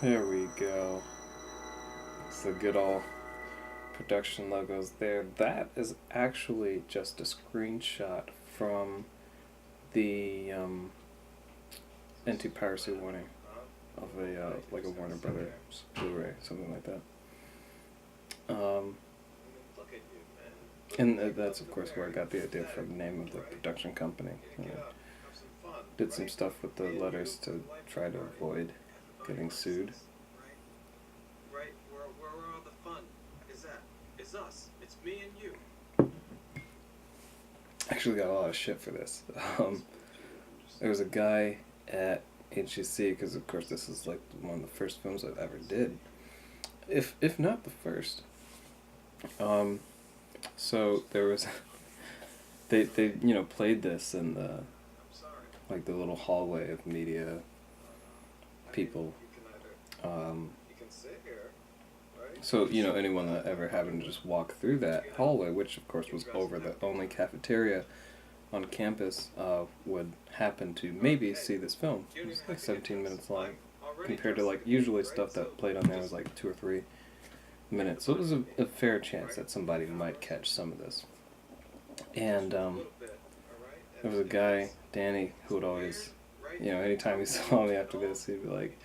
There we go. It's the good old production logos there. That is actually just a screenshot from the anti-piracy warning of a like a Warner Brothers Blu-ray, something like that. And that's of course where I got the idea for the name of the production company. Did some stuff with the letters to try to avoid getting sued. Right, where all the fun is at? It's us. It's me and you. Actually got a lot of shit for this. There was a guy at HCC, because of course this is like one of the first films I've ever did, if not the first. So there was they played this in the like the little hallway of media people. So anyone that ever happened to just walk through that hallway, which of course was over the only cafeteria on campus, would happen to maybe see this film. It was like 17 minutes long, compared to like usually stuff that played on there was like 2 or 3 minutes. So it was a fair chance that somebody might catch some of this. And there was a guy, Danny, who would always, anytime he saw me after this, he'd be like,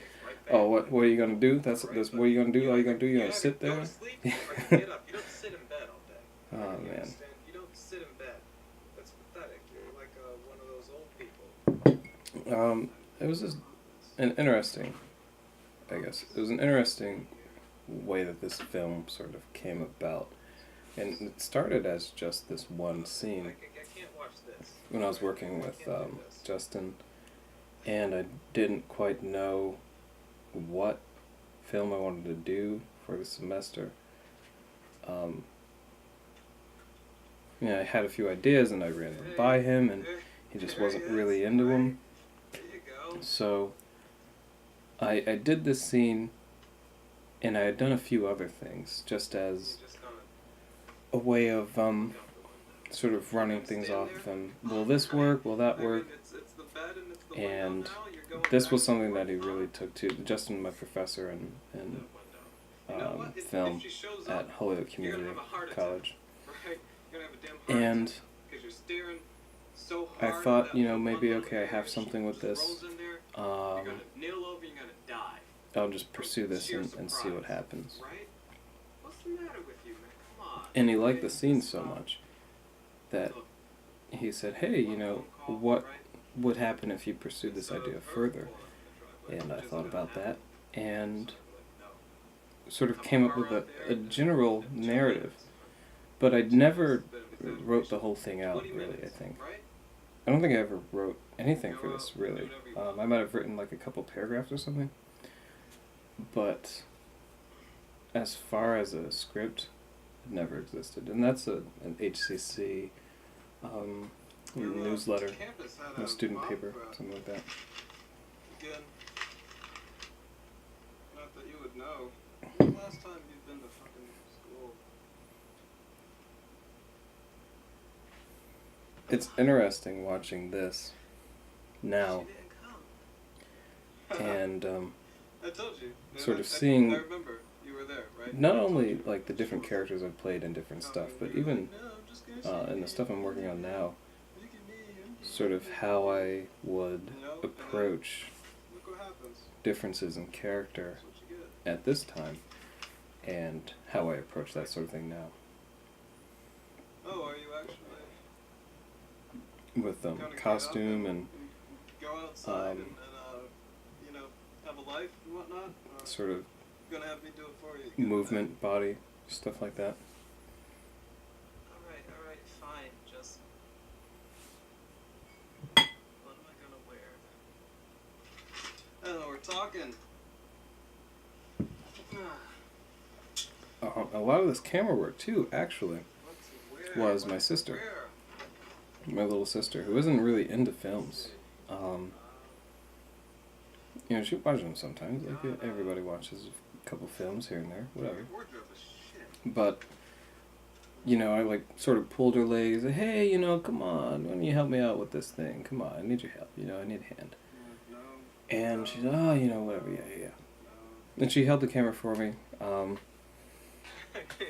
"Oh, what are you gonna do? That's what are you gonna do? All you gonna do? You gonna sit there?" Oh man. You don't sit in bed. That's pathetic. You're like one of those old people. It was just an interesting, I guess, it was an interesting way that this film sort of came about. And it started as just this one scene when I was working with Justin, and I didn't quite know what film I wanted to do for the semester. I had a few ideas and I ran them by him, and he just wasn't really into them. So I did this scene, and I had done a few other things just as a way of sort of running things off, and will this work, will that work? And this was something that he really took to. Justin, my professor in film at Holyoke Community College. And I thought, maybe, okay, I have something with this. I'll just pursue this and see what happens. And he liked the scene so much that he said, "Hey, what would happen if you pursued this idea further?" And I thought about that and sort of came up with a general narrative. But I never wrote the whole thing out, really, I think. I don't think I ever wrote anything for this, really. I might have written like a couple paragraphs or something. But as far as a script, it never existed. And that's an HCC newsletter, a student paper, something like that. Again, not that you would know. When was the last time you've been to fucking school? It's interesting watching this now, and I told you. sort of seeing I remember you were there, right? not only like the different characters I've played in different stuff, but even in the stuff I'm working on now, sort of how I would approach differences in character at this time, and how I approach that sort of thing now. Oh, are you actually? With costume and go outside and have a life and whatnot. Sort of Gonna have me do it for you. movement, body, stuff like that. All right, fine. Just what am I gonna wear? Oh, we're talking. A lot of this camera work too, actually, was my sister. My little sister, who isn't really into films. She watches them sometimes. Like everybody watches a couple films here and there, whatever. But, I like sort of pulled her legs. Hey, come on, why don't you help me out with this thing? Come on, I need your help. I need a hand. And she's, whatever, yeah. And she held the camera for me,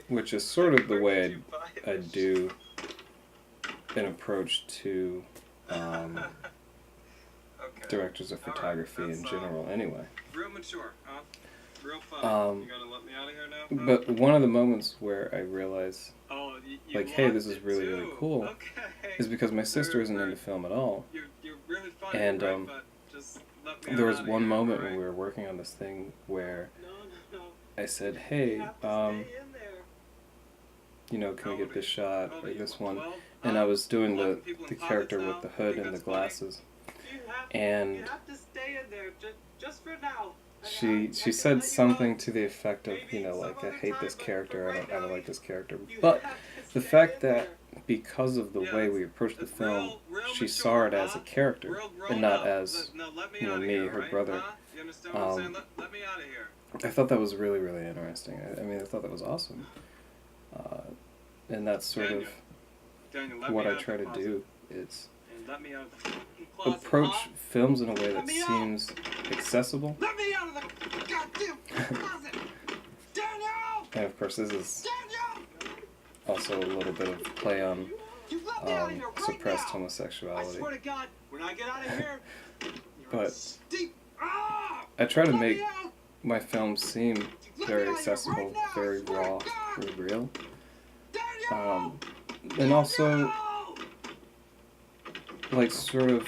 which is sort of the way I do an approach to directors of photography in general anyway. Real mature, huh? Real fun. You gotta let me out of here now? But one of the moments where I realized, you like, hey, this is really, really cool, okay. is because my sister isn't into film at all. You're really funny, and right? But just let me there was out one of here, moment right? when we were working on this thing where No. I said, You hey, have to stay in there. you know, can we get this shot or this one? 12? And I was doing the People in character pockets with the now. hood Think and the that's funny? glasses. You And have to stay in there just for now. she said something to the effect of, you know, like, I hate this character, I don't like this character. But the fact that because of the way we approached the film, she saw it as a character and not as, you know, me, her brother. You understand what I'm saying? Let me out of here. I thought that was really, really interesting. I mean, I thought that was awesome. And that's sort of what I try to do, is approach films in a way that seems accessible. Let me out of the goddamn closet! Daniel! And of course, this is also a little bit of play on suppressed homosexuality. I swear to God, when I get out of here, But I try to make my films seem very accessible, very raw, very real. And also, like, sort of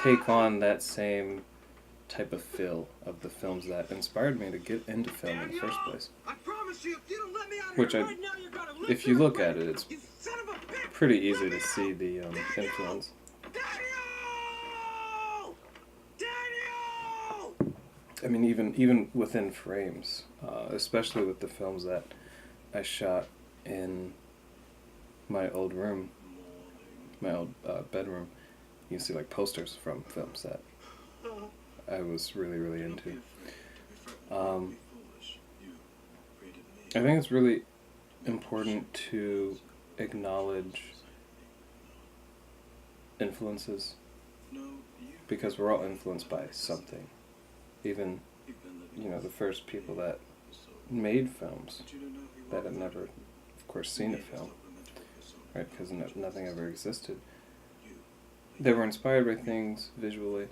take on that same type of feel of the films that inspired me to get into film in the first place. Which, if you look at it, it's pretty easy to see the influence. I mean, even within frames, especially with the films that I shot in my old room, my old bedroom, you can see, like, posters from films that I was really, really into. I think it's really important to acknowledge influences, because we're all influenced by something. Even, you know, the first people that made films that had never, of course, seen a film, right, because nothing ever existed. They were inspired by things visually.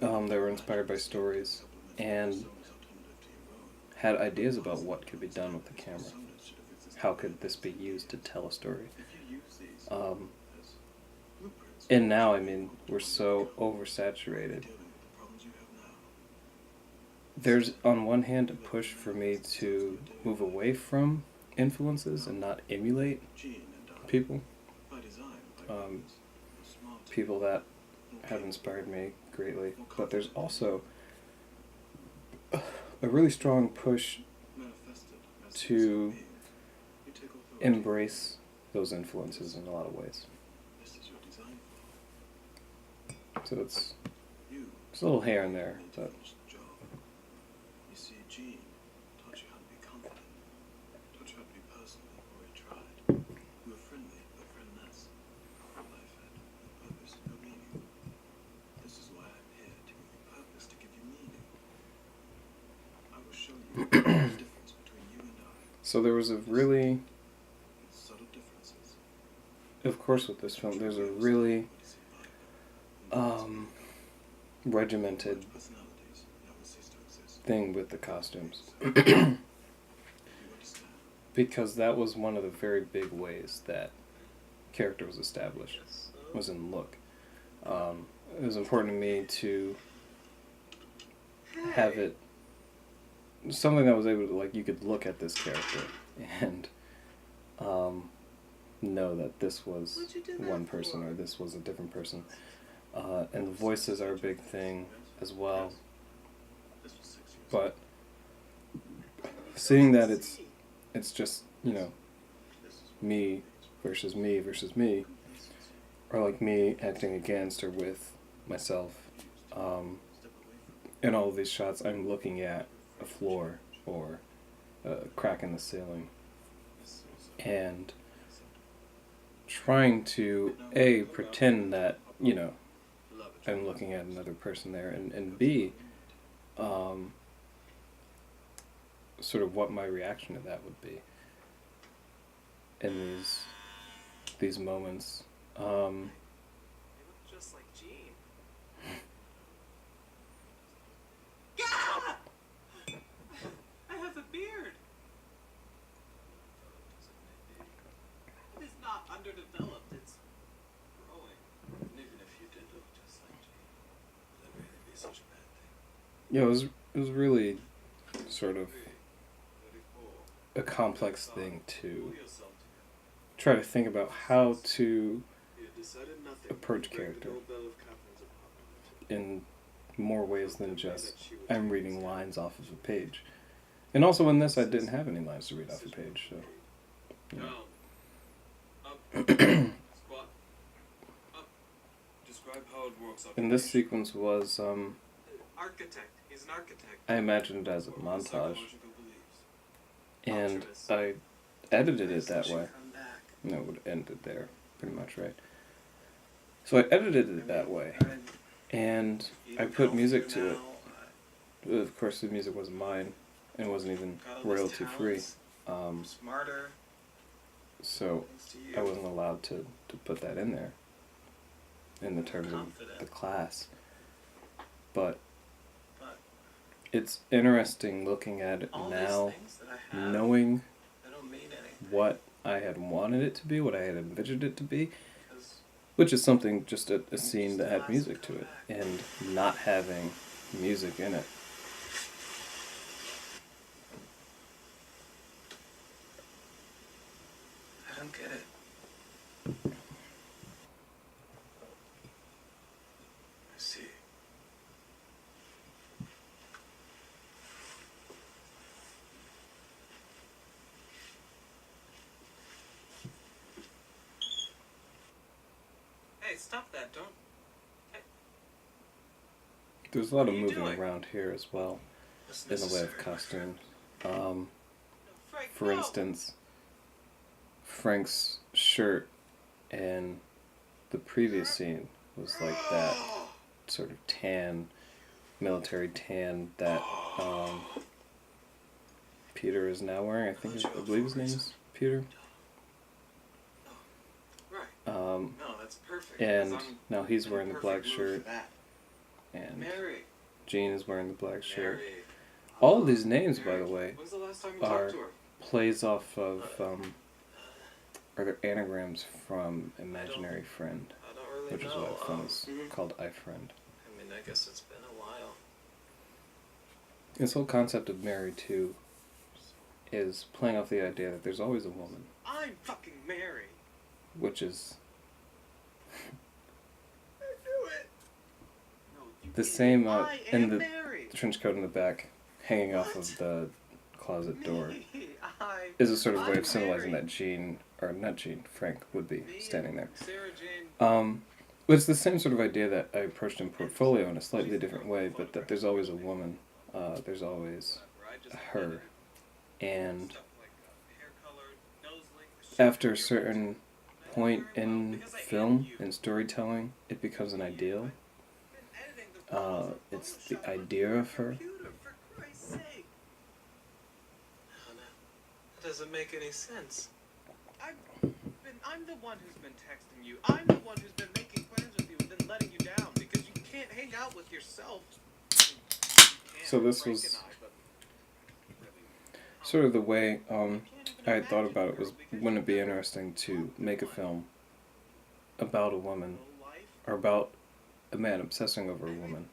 They were inspired by stories and had ideas about what could be done with the camera. How could this be used to tell a story? And now, I mean, we're so oversaturated. There's, on one hand, a push for me to move away from influences and not emulate people. People that have inspired me greatly. But there's also a really strong push to embrace those influences in a lot of ways. So it's a little here and there, but so there was a really, of course with this film, there's a really regimented thing with the costumes. Because that was one of the very big ways that character was established, was in look. It was important to me to have it something that was able to, like, you could look at this character and know that this was one person or this was a different person. And the voices are a big thing as well. But seeing that it's just, you know, me versus me versus me, or like me acting against or with myself, in all of these shots I'm looking at a floor or a crack in the ceiling and trying to pretend that, you know, I'm looking at another person there, and B, sort of what my reaction to that would be in these moments. You look just like Gene. I have a beard. It is not underdeveloped. It's growing. And even if you did look just like Gene, would that really be such a bad thing? Yeah, it was really sort of a complex thing to try to think about how to approach character in more ways than just I'm reading lines off of a page. And also in this, I didn't have any lines to read off a page, so. You know. And this sequence was, Architect. He's an architect. I imagined it as a montage, and I edited it that way. And it would end it there, pretty much, right? So I edited it that way, and I put music to it. Of course, the music wasn't mine, and it wasn't even royalty free. So I wasn't allowed to put that in there, in the terms of the class. But it's interesting looking at it now, knowing what I had wanted it to be, what I had envisioned it to be, which is something, just a scene that had music to it, and not having music in it. I don't get it. I see. Hey, stop that, don't... Hey. There's a lot What of are you moving doing? around here as well, That's in the way of necessary, costumes. Frank, For instance, Frank's shirt in the previous scene was like that sort of tan, military tan that Peter is now wearing. I believe his name is Peter. Right. Um, No, that's perfect. and 'cause I'm now he's in a wearing the perfect black mood shirt, for that. and Mary. Jean is wearing the black shirt. Mary. All of these names, by Mary. the way, When's the last time you are talked to her? plays off of, or they're anagrams from Imaginary Friend, I don't really which is know. why the film is called I Friend. I mean, I guess it's been a while. This whole concept of Mary, too, is playing off the idea that there's always a woman, I'm fucking Mary. which is I knew it. No, you the idiot. same, I in am the Mary. trench coat in the back, hanging off What? of the closet door, Me. is a sort of way I'm of symbolizing Mary. that Jean, or not Jean, Frank would be Me standing there. and Sarah Jane. It's the same sort of idea that I approached in Portfolio in a slightly different way, but that there's always a woman, there's always her, and after a certain point in film, in storytelling, it becomes an ideal. It's the idea of her. That doesn't make any sense. I'm the one who's been texting you. I'm the one who's been making plans with you and then letting you down because you can't hang out with yourself. So this was sort of the way I had thought about it was, wouldn't it be interesting to make a film about a woman, or about a man obsessing over a woman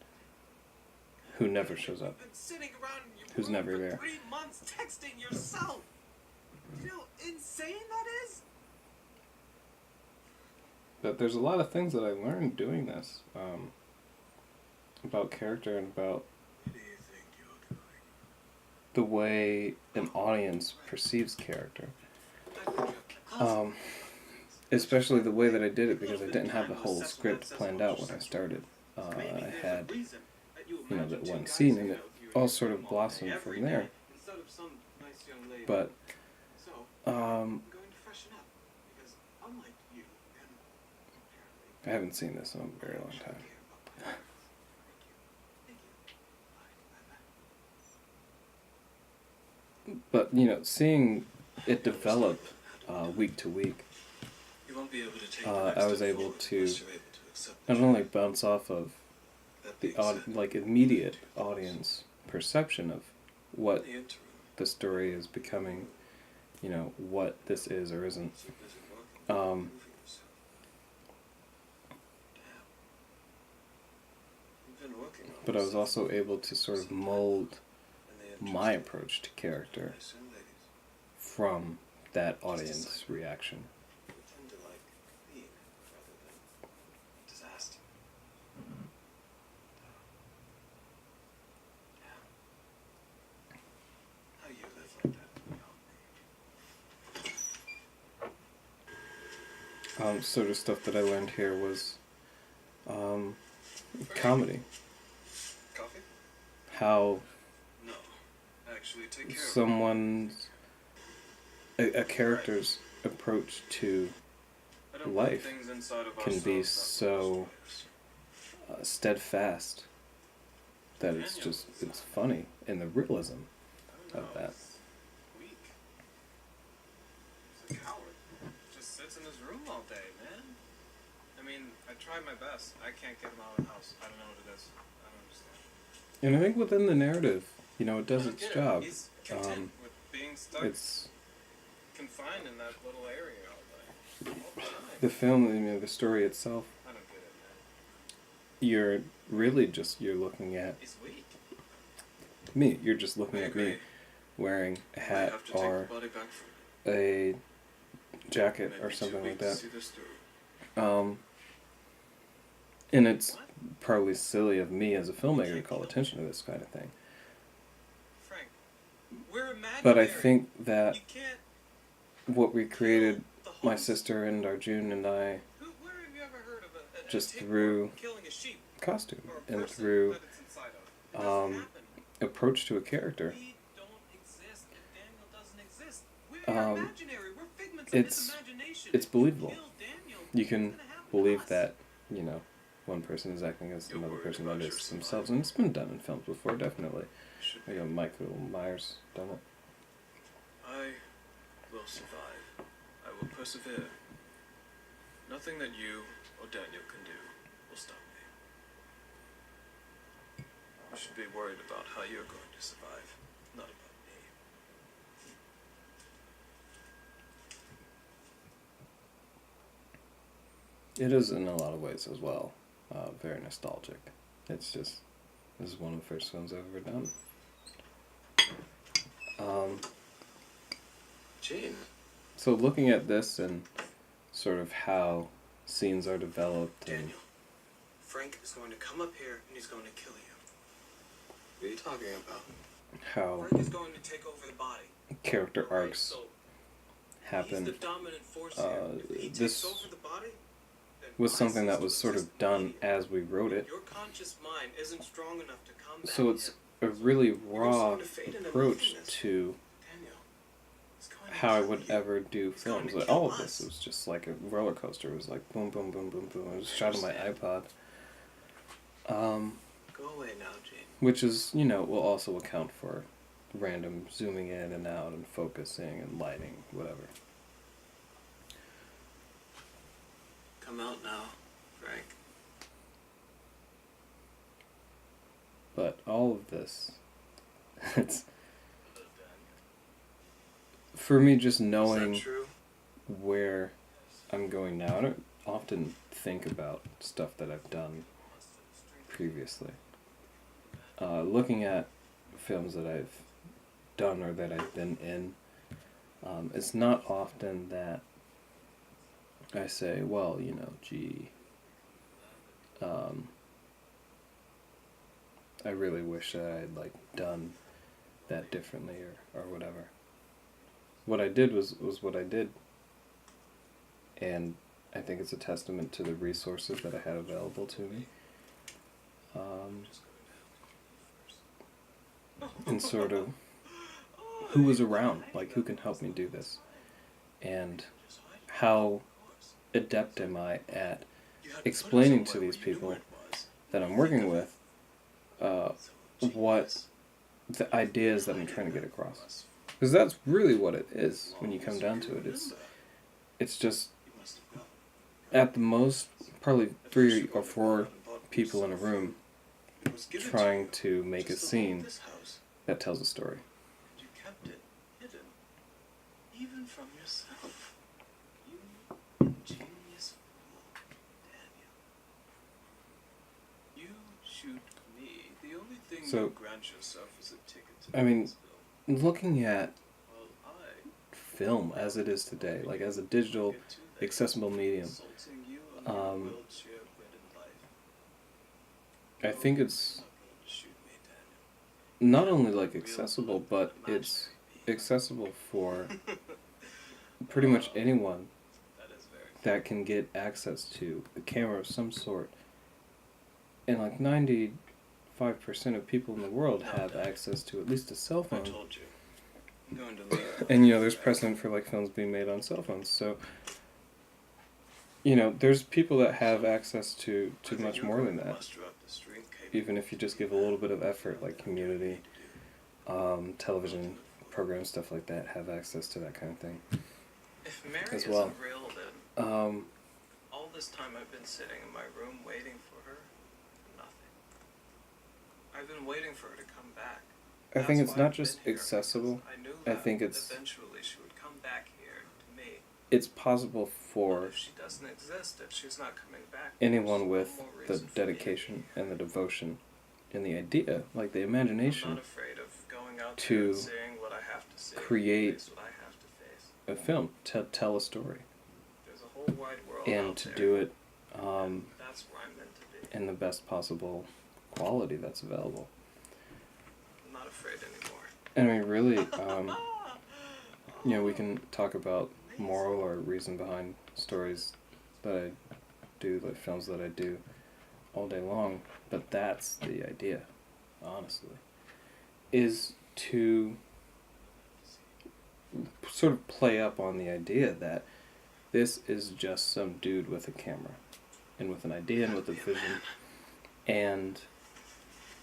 who never shows up, who's never there. 3 months texting yourself. You know how insane that is? But there's a lot of things that I learned doing this, about character and about What do you think you're doing? the way an audience perceives character. Especially the way that I did it, because I didn't have the whole script planned out when I started. I had, that one scene, and it all sort of blossomed from there. But, I haven't seen this in a very long time. But, seeing it develop week to week, You won't be able to take I was able to unless you're able to accept the not only bounce off of That the being said, immediate audience perception of what in the interim, the story is becoming, what this is or isn't. so busy working, Um, moving yourself. Damn. You've been working on but I was yourself also able to sort of mold and the my interest approach to character I assume ladies from that audience reaction. tend to like being rather than disaster. Yeah. How you live like that beyond me. Sort of stuff that I learned here was comedy. Coffee? How No. Actually, take care someone's a character's approach to of it. life can be so steadfast that it's funny in the realism of that. Weak. He's a coward. Just sits in his room all day, man. I mean, I tried my best. I can't get him out of the house. I don't know what it is. I don't understand. And I think within the narrative, it does I don't its get it. job. He's content with being stuck It's confined in that little area all day. All the time. the film, the story itself. I don't get it, man. You're really you're looking at He's weak. me. You're just looking I at agree. me wearing a I hat have to take or the body back from a jacket Maybe or too something weak like to that. see this through. And it's probably silly of me as a filmmaker to call attention to this kind of thing. Frank, we're imaginary. But I think that You can't what we created, kill the my host. sister and Arjun and I, Where have you ever heard of a just tapeworm through killing a sheep costume or a and person through that it's inside of? It doesn't happen. approach to a character, We don't exist. Daniel doesn't exist. We're imaginary. We're figments of it's- his imagination. it's believable. Kill Daniel. You can What's gonna happen to believe us? that, one person is acting as You're another worried person about that your is themselves, and it's been done in films before, definitely. Should be. Michael Myers done it. I will survive. I will persevere. Nothing that you or Daniel can do will stop me. You should be worried about how you're going to survive, not about me. It is in a lot of ways as well, very nostalgic. It's just, this is one of the first films I've ever done. Gene. So looking at this and sort of how scenes are developed and Daniel. Frank is going to come up here and he's going to kill you. What are you talking about? how Frank is going to take over the body. character Right, arcs so happen he's the dominant force uh, here. If he this takes over the body, then was my something that system was sort of exists done immediately. as we wrote it. Your conscious mind isn't strong enough to combat So it's him. a really You're raw going to fade into approach nothingness. to Daniel, he's going to how I kill would you. ever do He's going films. to Like, kill all of us. this was just like a roller coaster. It was like boom, boom, boom, boom, boom. It was shot on my iPod. Go away now, Gene. Which is, will also account for random zooming in and out and focusing and lighting, whatever. Come out now, Frank. But all of this, it's, for me, just Is knowing that true? where I'm going now. I don't often think about stuff that I've done previously. Looking at films that I've done or that I've been in, it's not often that I say, well, gee, I really wish that I had done that differently or whatever. What I did was what I did, and I think it's a testament to the resources that I had available to me. And sort of who was around, who can help me do this, and how adept am I at explaining to these people that I'm working with what the ideas that I'm trying to get across. Because that's really what it is when you come down to it. It's just, at the most, probably 3 or 4 people in a room trying to make a scene that tells a story. And you kept it hidden, even from yourself. You genius fool, Daniel. You shoot me. The only thing So, you grant yourself is a ticket to I mean, this film. looking at Well, film as it is today, like as a digital, get to that. accessible medium, Insulting you on your wheelchair ridden life. I think it's Not going to shoot me, Daniel. not only like accessible, but it's accessible for pretty much anyone That is very that can get access to a camera of some sort. And like 95% of people in the world have access to at least a cell I phone. told you. I'm going to leave. And there's precedent for like films being made on cell phones. So there's people that have access to much more than that. Even if you just give a little bit of effort, like community, television programs, stuff like that, have access to that kind of thing. If Mary as well. isn't real, then all this time I've been sitting in my room waiting for her, nothing. I've been waiting for her to come back. I think That's it's why not I've been just here, accessible. because I knew I that think it's eventually she would come back here to me. it's possible But for if she doesn't exist, if she's not coming back, anyone there's with no more the reason for me to dedication be here. and the devotion and the idea, like the I'm imagination, not afraid of going out to there and seeing what I have to see, create face what I have to face. a film, to tell a story, There's a whole wide world and out to there. do it That's where I'm meant to be. in the best possible quality that's available. I'm not afraid anymore. I mean, really, we can talk about moral or reason behind stories that I do, like films that I do, all day long, but that's the idea, honestly, is to sort of play up on the idea that this is just some dude with a camera, and with an idea and with a vision, and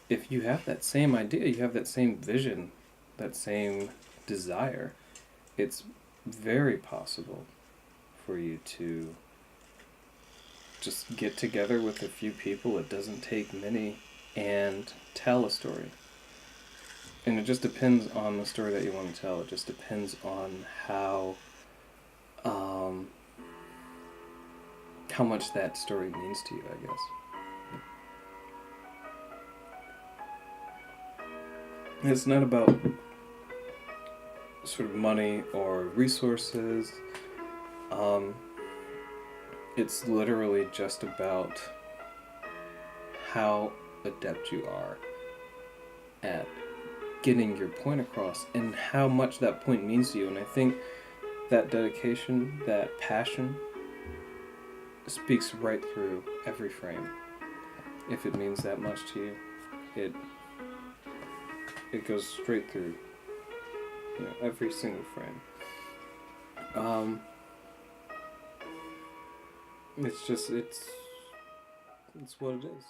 if you have that same idea, you have that same vision, that same desire, it's very possible for you to just get together with a few people, it doesn't take many, and tell a story. And it just depends on the story that you want to tell. It just depends on how much that story means to you, I guess. It's not about sort of money or resources. It's literally just about how adept you are at getting your point across and how much that point means to you. And I think that dedication, that passion, speaks right through every frame. If it means that much to you, it goes straight through every single frame. It's what it is.